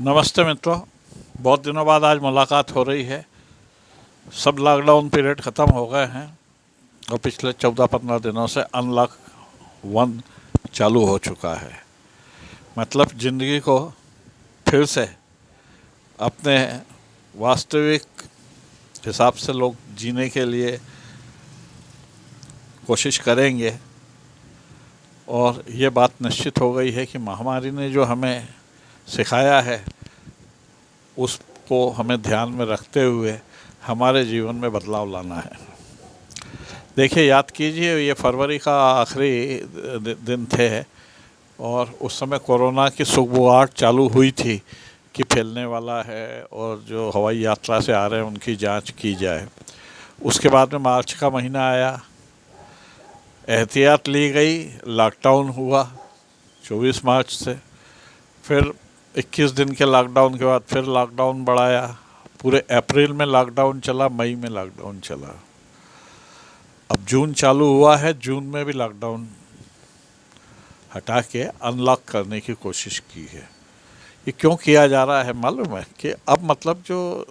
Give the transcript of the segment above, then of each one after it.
नमस्ते मित्रों। बहुत दिनों बाद आज मुलाकात हो रही है। सब लॉकडाउन पीरियड ख़त्म हो गए हैं और पिछले 14-15 दिनों से अनलॉक 1 चालू हो चुका है। मतलब ज़िंदगी को फिर से अपने वास्तविक हिसाब से लोग जीने के लिए कोशिश करेंगे। और ये बात निश्चित हो गई है कि महामारी ने जो हमें सिखाया है उसको हमें ध्यान में रखते हुए हमारे जीवन में बदलाव लाना है। देखिए, याद कीजिए, ये फरवरी का आखिरी दिन थे और उस समय कोरोना की सुगबुगाहट चालू हुई थी कि फैलने वाला है और जो हवाई यात्रा से आ रहे हैं उनकी जांच की जाए। उसके बाद में मार्च का महीना आया, एहतियात ली गई, लॉकडाउन हुआ 24 मार्च से। फिर 21 दिन के लॉकडाउन के बाद फिर लॉकडाउन बढ़ाया। पूरे अप्रैल में लॉकडाउन चला, मई में लॉकडाउन चला। अब जून चालू हुआ है, जून में भी लॉकडाउन हटा के अनलॉक करने की कोशिश की है। ये क्यों किया जा रहा है मालूम है? कि अब मतलब जो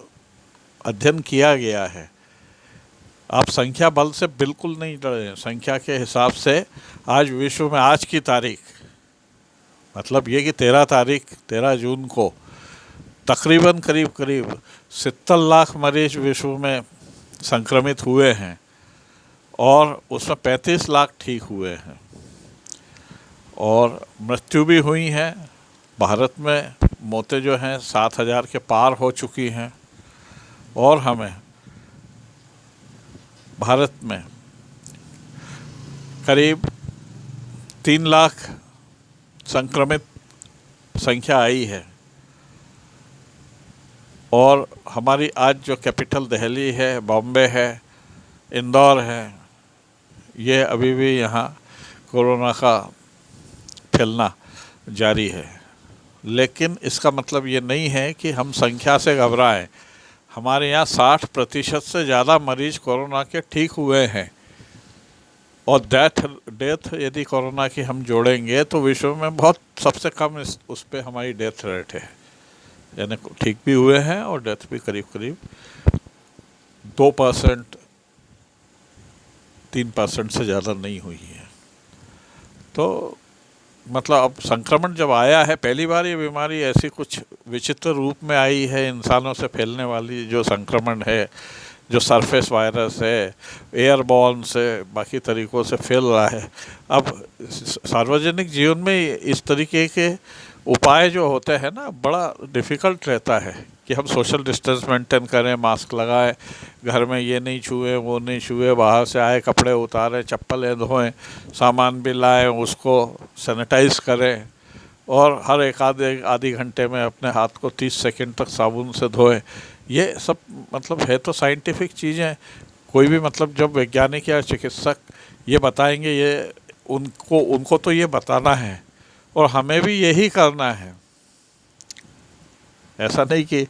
अध्ययन किया गया है, आप संख्या बल से बिल्कुल नहीं डरे हैं। संख्या के हिसाब से आज विश्व में आज की तारीख, मतलब ये कि 13 जून को तकरीबन करीब 70 लाख मरीज विश्व में संक्रमित हुए हैं और उसमें 35 लाख ठीक हुए हैं और मृत्यु भी हुई हैं। भारत में मौतें जो हैं 7,000 के पार हो चुकी हैं और हमें भारत में करीब 3 लाख संक्रमित संख्या आई है। और हमारी आज जो कैपिटल दिल्ली है, बॉम्बे है, इंदौर है, ये अभी भी यहाँ कोरोना का फैलना जारी है। लेकिन इसका मतलब ये नहीं है कि हम संख्या से घबराएं। हमारे यहाँ 60% से ज़्यादा मरीज कोरोना के ठीक हुए हैं और डेथ यदि कोरोना की हम जोड़ेंगे तो विश्व में बहुत सबसे कम उस पर हमारी डेथ रेट है। यानी ठीक भी हुए हैं और डेथ भी करीब 2%, 3% से ज़्यादा नहीं हुई है। तो मतलब अब संक्रमण जब आया है, पहली बार ये बीमारी ऐसी कुछ विचित्र रूप में आई है, इंसानों से फैलने वाली जो संक्रमण है, जो सरफेस वायरस है, एयरबॉर्न से बाकी तरीक़ों से फैल रहा है। अब सार्वजनिक जीवन में इस तरीके के उपाय जो होते हैं ना, बड़ा डिफ़िकल्ट रहता है कि हम सोशल डिस्टेंस मेंटेन करें, मास्क लगाएं, घर में ये नहीं छुए वो नहीं छुए, बाहर से आए कपड़े उतारें, चप्पलें धोएं, सामान भी लाएं, उसको सैनिटाइज करें और हर एक आधी घंटे में अपने हाथ को 30 सेकंड तक साबुन से धोएं। ये सब मतलब है तो साइंटिफिक चीज़ें। कोई भी मतलब जब वैज्ञानिक या चिकित्सक ये बताएंगे, ये उनको तो ये बताना है और हमें भी यही करना है। ऐसा नहीं कि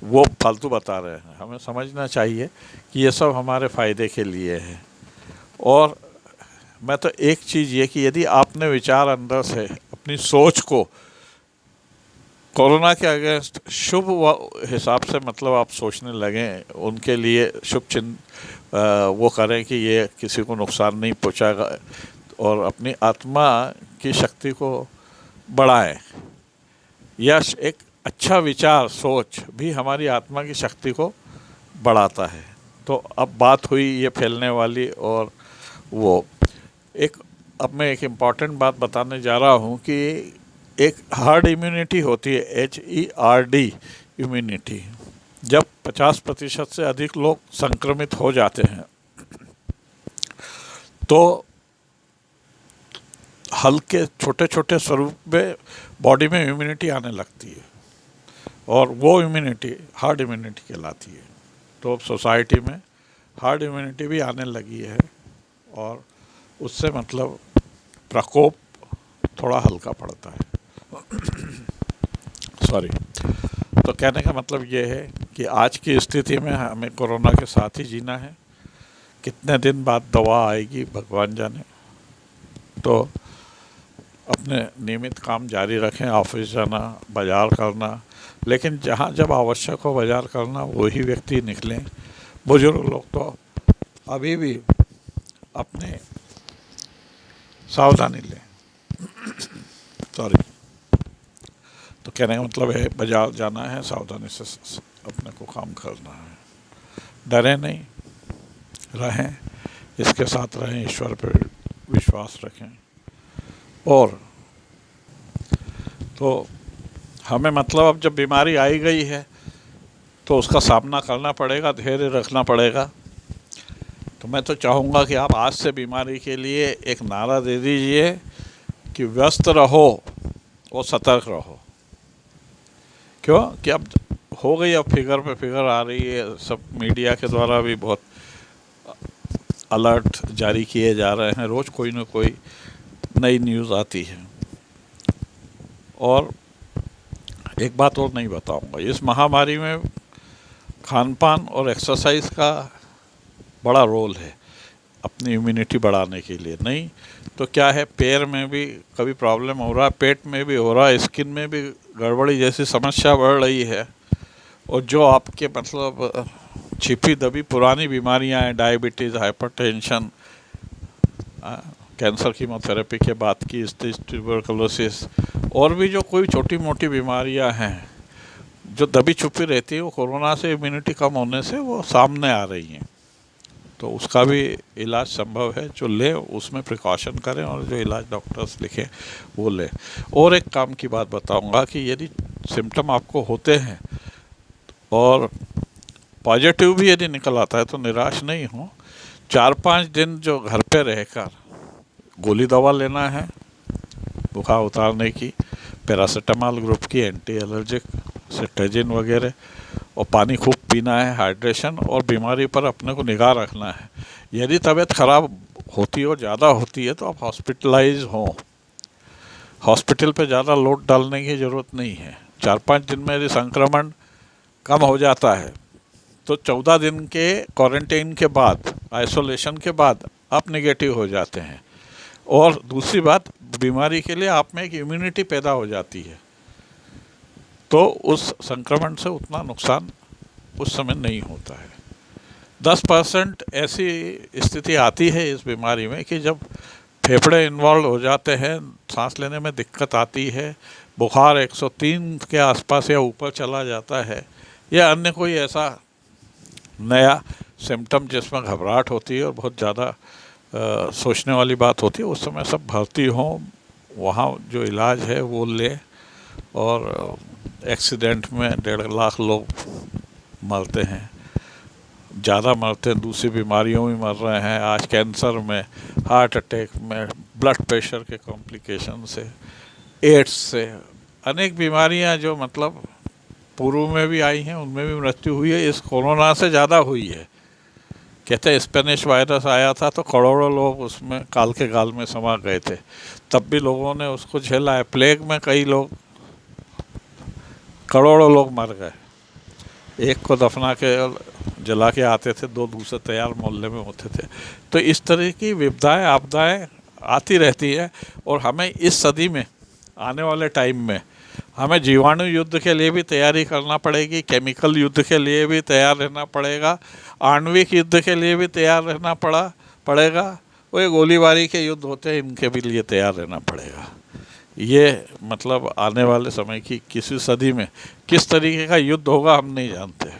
वो फालतू बता रहे हैं। हमें समझना चाहिए कि ये सब हमारे फ़ायदे के लिए है। और मैं तो एक चीज़ ये कि यदि आपने विचार अंदर से अपनी सोच को कोरोना के अगेंस्ट शुभ हिसाब से मतलब आप सोचने लगें, उनके लिए शुभ चिन्ह वो करें कि ये किसी को नुकसान नहीं पहुंचाएगा और अपनी आत्मा की शक्ति को बढ़ाएं। यह एक अच्छा विचार सोच भी हमारी आत्मा की शक्ति को बढ़ाता है। तो अब बात हुई ये फैलने वाली और वो अब मैं एक इम्पॉर्टेंट बात बताने जा रहा हूँ कि एक हार्ड इम्यूनिटी होती है, HERD इम्यूनिटी। जब 50% से अधिक लोग संक्रमित हो जाते हैं तो हल्के छोटे छोटे स्वरूप में बॉडी में इम्यूनिटी आने लगती है और वो इम्यूनिटी हार्ड इम्यूनिटी कहलाती है। तो अब सोसाइटी में हार्ड इम्यूनिटी भी आने लगी है और उससे मतलब प्रकोप थोड़ा हल्का पड़ता है। सॉरी। तो कहने का मतलब ये है कि आज की स्थिति में हमें कोरोना के साथ ही जीना है। कितने दिन बाद दवा आएगी भगवान जाने। तो अपने नियमित काम जारी रखें, ऑफिस जाना, बाज़ार करना, लेकिन जहाँ जब आवश्यक हो बाज़ार करना वही व्यक्ति निकलें। बुजुर्ग लोग तो अभी भी अपने सावधानी लें। सॉरी। तो कहने का मतलब है बाज़ार जाना है, सावधानी से अपने को काम करना है, डरें नहीं, रहें, इसके साथ रहें, ईश्वर पर विश्वास रखें। और तो हमें मतलब अब जब बीमारी आई गई है तो उसका सामना करना पड़ेगा, धैर्य रखना पड़ेगा। तो मैं तो चाहूँगा कि आप आज से बीमारी के लिए एक नारा दे दीजिए कि व्यस्त रहो और सतर्क रहो। क्यों कि अब हो गई, अब फिगर पे फिगर आ रही है, सब मीडिया के द्वारा भी बहुत अलर्ट जारी किए जा रहे हैं, रोज़ कोई ना कोई नई न्यूज़ आती है। और एक बात और नहीं बताऊंगा, इस महामारी में खान पान और एक्सरसाइज का बड़ा रोल है अपनी इम्यूनिटी बढ़ाने के लिए। नहीं तो क्या है, पैर में भी कभी प्रॉब्लम हो रहा है, पेट में भी हो रहा है, स्किन में भी गड़बड़ी जैसी समस्या बढ़ रही है। और जो आपके मतलब छिपी दबी पुरानी बीमारियां हैं, डायबिटीज़, हाइपरटेंशन, कैंसर, कीमोथेरेपी के बाद की स्टेज ट्यूबरकुलोसिस, और भी जो कोई छोटी मोटी बीमारियां हैं जो दबी छुपी रहती है, वो कोरोना से इम्यूनिटी कम होने से वो सामने आ रही हैं। तो उसका भी इलाज संभव है, जो ले उसमें प्रिकॉशन करें और जो इलाज डॉक्टर्स लिखें वो लें। और एक काम की बात बताऊंगा कि यदि सिम्टम आपको होते हैं और पॉजिटिव भी यदि निकल आता है तो निराश नहीं हो। 4-5 दिन जो घर पे रहकर गोली दवा लेना है बुखार उतारने की, पैरासीटामॉल ग्रुप की, एंटी एलर्जिक, सिट्राजिन वगैरह, और पानी खूब पीना है, हाइड्रेशन, और बीमारी पर अपने को निगाह रखना है। यदि तबीयत खराब होती है और ज़्यादा होती है तो आप हॉस्पिटलाइज हों। हॉस्पिटल पे ज़्यादा लोड डालने की ज़रूरत नहीं है। 4-5 दिन में यदि संक्रमण कम हो जाता है तो 14 दिन के क्वारंटाइन के बाद, आइसोलेशन के बाद आप नेगेटिव हो जाते हैं। और दूसरी बात, बीमारी के लिए आप में एक इम्यूनिटी पैदा हो जाती है, तो उस संक्रमण से उतना नुकसान उस समय नहीं होता है। 10% ऐसी स्थिति आती है इस बीमारी में कि जब फेफड़े इन्वॉल्व हो जाते हैं, सांस लेने में दिक्कत आती है, बुखार 103 के आसपास या ऊपर चला जाता है, या अन्य कोई ऐसा नया सिम्टम जिसमें घबराहट होती है और बहुत ज़्यादा सोचने वाली बात होती है, उस समय सब भर्ती हों, वहाँ जो इलाज है वो लें। और एक्सीडेंट में 1.5 लाख लोग मरते हैं, ज़्यादा मरते हैं, दूसरी बीमारियों में मर रहे हैं आज, कैंसर में, हार्ट अटैक में, ब्लड प्रेशर के कॉम्प्लिकेशन से, एड्स से, अनेक बीमारियां जो मतलब पूर्व में भी आई हैं उनमें भी मृत्यु हुई है, इस कोरोना से ज़्यादा हुई है। कहते हैं स्पेनिश वायरस आया था तो करोड़ों लोग उसमें काल के गाल में समा गए थे, तब भी लोगों ने उसको झेला है। प्लेग में कई लोग, करोड़ों लोग मर गए, एक को दफना के जला के आते थे, 2 दूसरे तैयार मोहल्ले में होते थे। तो इस तरह की विपदाएं, आपदाएं आती रहती है। और हमें इस सदी में, आने वाले टाइम में, हमें जीवाणु युद्ध के लिए भी तैयारी करना पड़ेगी, केमिकल युद्ध के लिए भी तैयार रहना पड़ेगा, आणविक युद्ध के लिए भी तैयार रहना पड़ेगा। वो ये गोलीबारी के युद्ध होते हैं, इनके भी लिए तैयार रहना पड़ेगा। ये मतलब आने वाले समय की किसी सदी में किस तरीके का युद्ध होगा हम नहीं जानते।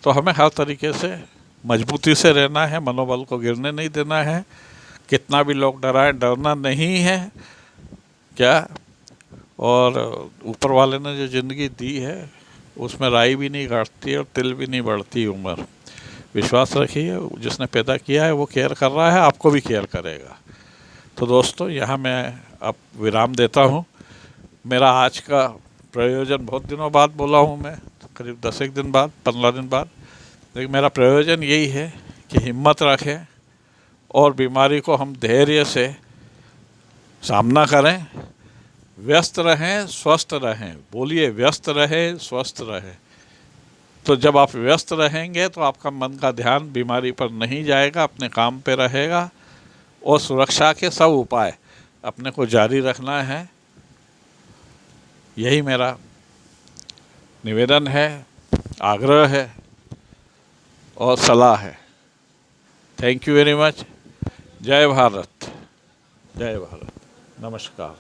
तो हमें हर तरीके से मजबूती से रहना है, मनोबल को गिरने नहीं देना है। कितना भी लोग डराएं, डरना नहीं है क्या। और ऊपर वाले ने जो ज़िंदगी दी है उसमें राई भी नहीं घटती और तिल भी नहीं बढ़ती उम्र। विश्वास रखिए, जिसने पैदा किया है वो केयर कर रहा है, आपको भी केयर करेगा। तो दोस्तों, यहाँ मैं अब विराम देता हूँ। मेरा आज का प्रयोजन, बहुत दिनों बाद बोला हूँ मैं, करीब 10 दिन बाद, 15 दिन बाद, लेकिन मेरा प्रयोजन यही है कि हिम्मत रखें और बीमारी को हम धैर्य से सामना करें, व्यस्त रहें, स्वस्थ रहें। बोलिए, व्यस्त रहें, स्वस्थ रहें। तो जब आप व्यस्त रहेंगे तो आपका मन का ध्यान बीमारी पर नहीं जाएगा, अपने काम पे रहेगा। और सुरक्षा के सब उपाय अपने को जारी रखना है, यही मेरा निवेदन है, आग्रह है और सलाह है। Thank you very much. जय भारत, जय भारत, नमस्कार।